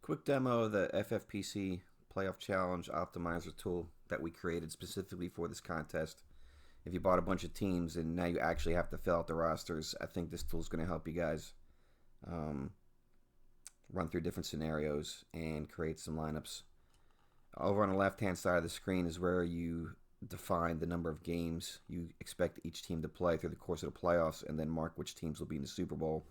Quick demo of the FFPC Playoff Challenge Optimizer tool that we created specifically for this contest. If you bought a bunch of teams and now you actually have to fill out the rosters, I think this tool is going to help you guys run through different scenarios and create some lineups. Over on the left-hand side of the screen is where you define the number of games you expect each team to play through the course of the playoffs, and then mark which teams will be in the Super Bowl,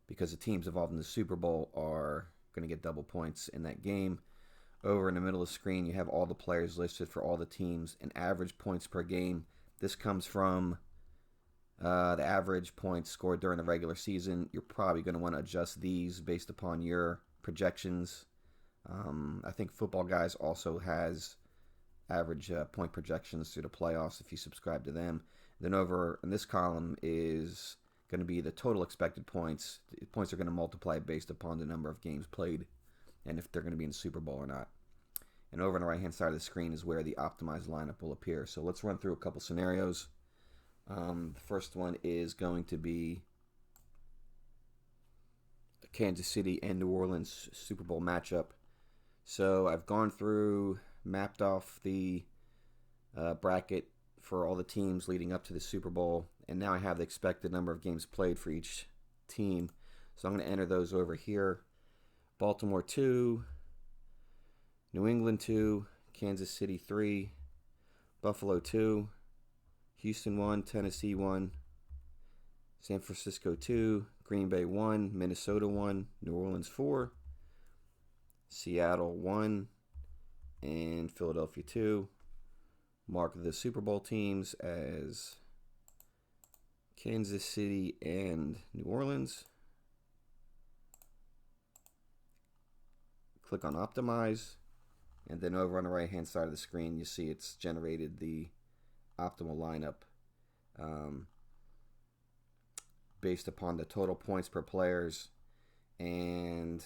because the teams involved in the Super Bowl are going to get double points in that game. Over in the middle of the screen, you have all the players listed for all the teams and average points per game. This comes from the average points scored during the regular season. You're probably going to want to adjust these based upon your projections. I think Football Guys also has average point projections through the playoffs if you subscribe to them. Then over in this column is going to be the total expected points. Points are going to multiply based upon the number of games played and if they're going to be in the Super Bowl or not. And over on the right-hand side of the screen is where the optimized lineup will appear. So let's run through a couple scenarios. The first one is going to be a Kansas City and New Orleans Super Bowl matchup. So I've gone through, mapped off the bracket for all the teams leading up to the Super Bowl, and now I have the expected number of games played for each team. So I'm going to enter those over here. Baltimore 2, New England 2, Kansas City 3, Buffalo 2, Houston 1, Tennessee 1, San Francisco 2, Green Bay 1, Minnesota 1, New Orleans 4, Seattle 1, and Philadelphia 2. Mark the Super Bowl teams as Kansas City and New Orleans. Click on Optimize, and then over on the right hand side of the screen you see it's generated the optimal lineup based upon the total points per players and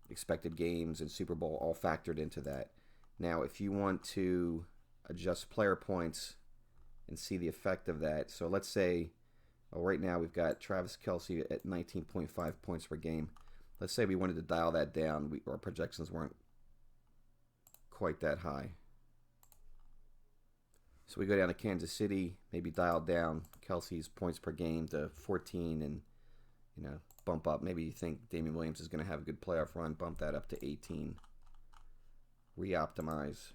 expected games and Super Bowl all factored into that. Now if you want to adjust player points and see the effect of that, so let's say right now we've got Travis Kelce at 19.5 points per game. Let's say we wanted to dial that down. Our projections weren't quite that high. So we go down to Kansas City, maybe dial down Kelce's points per game to 14 and, bump up. Maybe you think Damien Williams is going to have a good playoff run, bump that up to 18. Re-optimize.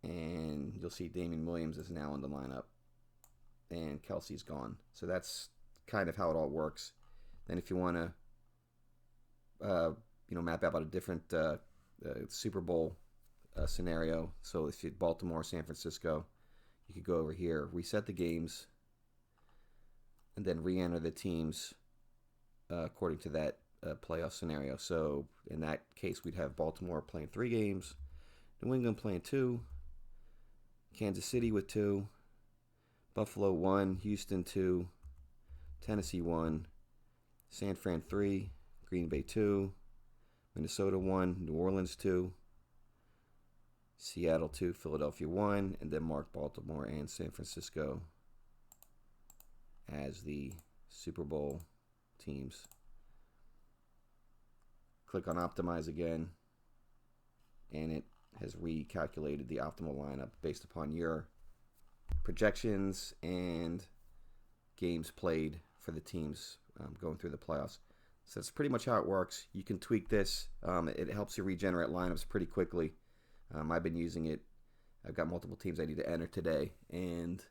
And you'll see Damien Williams is now in the lineup. And Kelce's gone. So that's kind of how it all works. Then if you want to, map out a different Super Bowl scenario, so if you Baltimore, San Francisco, you could go over here, reset the games, and then re-enter the teams according to that playoff scenario. So in that case, we'd have Baltimore playing 3 games, New England playing 2, Kansas City with 2, Buffalo 1, Houston 2, Tennessee 1, San Fran 3, Green Bay 2, Minnesota 1, New Orleans 2, Seattle 2, Philadelphia 1, and then mark Baltimore and San Francisco as the Super Bowl teams. Click on Optimize again, and it has recalculated the optimal lineup based upon your projections and games played for the teams going through the playoffs. So that's pretty much how it works. You can tweak this. It helps you regenerate lineups pretty quickly. I've been using it. I've got multiple teams I need to enter today, and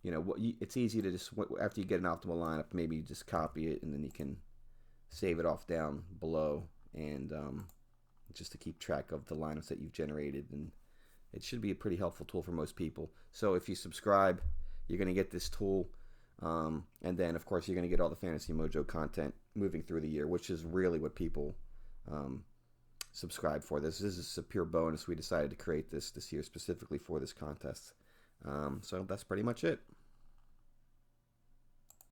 it's easy to just, after you get an optimal lineup, maybe you just copy it and then you can save it off down below, and just to keep track of the lineups that you've generated. And it should be a pretty helpful tool for most people. So if you subscribe, you're going to get this tool. And then, of course, you're going to get all the Fantasy Mojo content moving through the year, which is really what people subscribe for. This is a pure bonus. We decided to create this year specifically for this contest. So that's pretty much it.